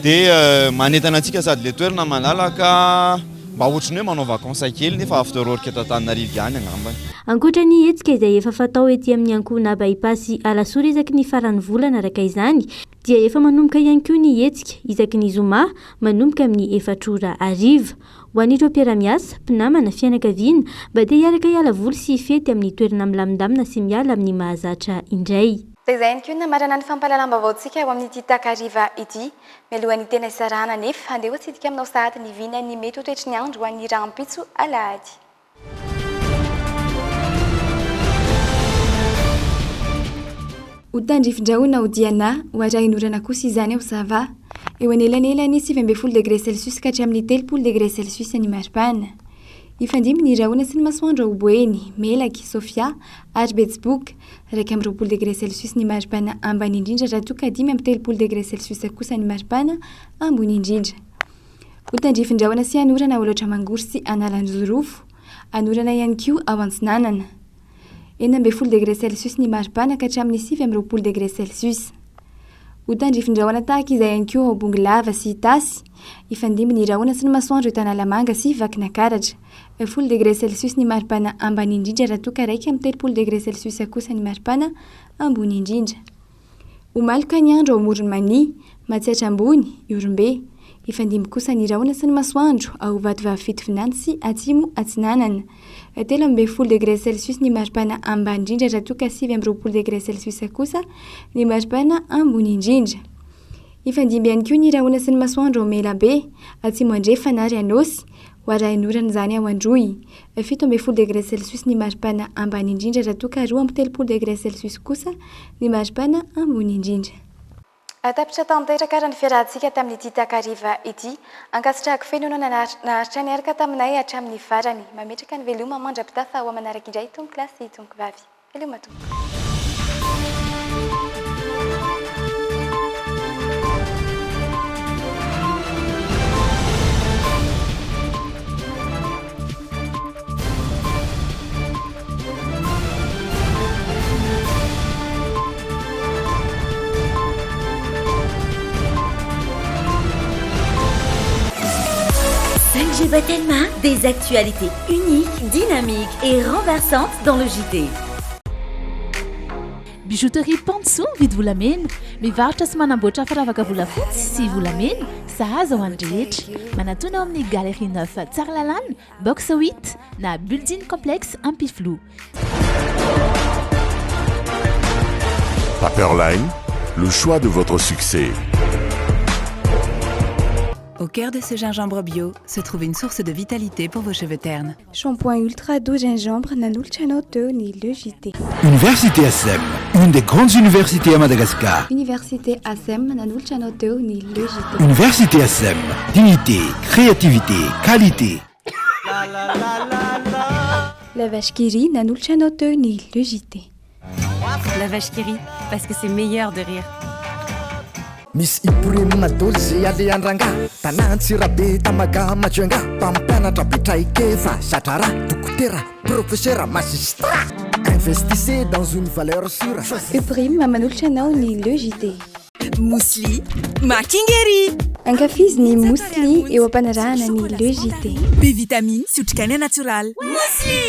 dia manentana antsika sady le toerana malalaka mba ohatrany hoe manao vacances kely nefa afterwork eto Antananarivo ihany angambany. Ankoatra ny hetsika izay efa fatao etỳ amin'ny ankohona bypass Alasoa isaky ny farany volana araka izany dia efa manomboka ihany koa ny hetsika isaky ny zoma manomboka amin'ny 4 ora hariva. Ho an'ireo mpiara-miasa, mpinamana, fianakaviana mba dia hiaraka hiala voly sy fety amin'ny toerana milamindamina sy miala amin'ny mahazatra indray. Izay ihany koa namarana ny fampalalam-baovaontsika ao amin'ity takariva ity. Mialohan'ny tena isarahana nefa andeha hoatsidika aminao sahady ny vina ny mety ho toetry ny andro ho an'ny rahampitso alahady. Ho tandrifin-drahoana ho diana ho arahin'orana kosa izany ao Sava. Eo anelanelany 7 degré Celsius ka hatramin'ny 3 degré Celsius ny maripana. Ifandimy ny rahoana sy ny masoandro ao Boeny, Melaky, Sofia ary Betsbook. 2 degré Celsius ny maripana ambany indrindra raha toa ka 3 degré Celsius kosa ny maripana ambony indrindra. Ho tandrifin-drahoana sy anorana ao Loatra Mangory sy Analanjorofo. Anorana ihany koa ao Antsinanana. 9 degré Celsius ny maripana ka hatramin'ny 9 degré Celsius. Ho tandrifin-drahoana tahaka izay ihany koa ao Bongolava sy Tasy. Ifandimy ny rahoana sy ny masoandro Tanalamanga sy Vakinakaratra. 10 degré Celsius ny maripana ambany indrindra raha toa ka 3 degré Celsius kosa ny maripana ambony indrindra. Ho maloka ny andro ao Moronmany, Matsiatra Ambony, Iorombe. Ifandimy kosa ny rahoana sy ny masoandro ao Vatovava Fitovinany sy Atsimo Atsinanana. 13 degré Celsius ny maripana ambany indrindra raha toa ka 9 degré Celsius kosa ny maripana ambony indrindra. Ifandimy ihany koa ny rahoana sy ny masoandro ao Melabe, Atsimo Andrefana ary Anosy. Ho arahin'orana izany ao Androy. 17 degré Celsius ny maripana ambany indrindra raha toa ka 13 degré Celsius kosa ny maripana ambony indrindra. Atapitra tanteraka raha ny fiarahantsika tamin'ity takariva ity. Ankasitrahako fenona naharitra ny araka taminay hatramin'ny farany. Mametraka ny veloma mandra-pitafa ho manaraka indray tompoko lahy sy tompoko vavy. Veloma tompoko. Tellement des actualités uniques, dynamiques et renversantes dans le JT. Bijouterie Pansou vidy volamena, mivarotra sy manamboatra firavaka volafotsy sy volamena, sahaza ho an'ny rehetra. Manatona ao amin'ny Galerie 9 Tsaralalàna, box 8 na building complexe Ampiflou. Paperline, le choix de votre succès. Au cœur de ce gingembre bio se trouve une source de vitalité pour vos cheveux ternes. Shampoing ultra doux gingembre Nanulchanoto ni le JT. Université ASEM, une des grandes universités à Madagascar. Université ASEM Nanulchanoto ni le JT. Université ASEM, dignité, créativité, qualité. La vache qui rit Nanulchanoto ni le JT. La vache qui rit, parce que c'est meilleur de rire. Miss Ibrahim Nadolzi Aliandranga Tanansi Rabi Tamaga Machuanga Pampianatra Bitraikefa Chatara Dokotera Professeur Magistrat. Investissez dans une valeur sûre. Ibrahim Mamanulchanao ni le JT. Mousli Makingeri Ankafizni mousli eo ampanarahana ny le JT. B-vitamine, sotrikany natural. Mousli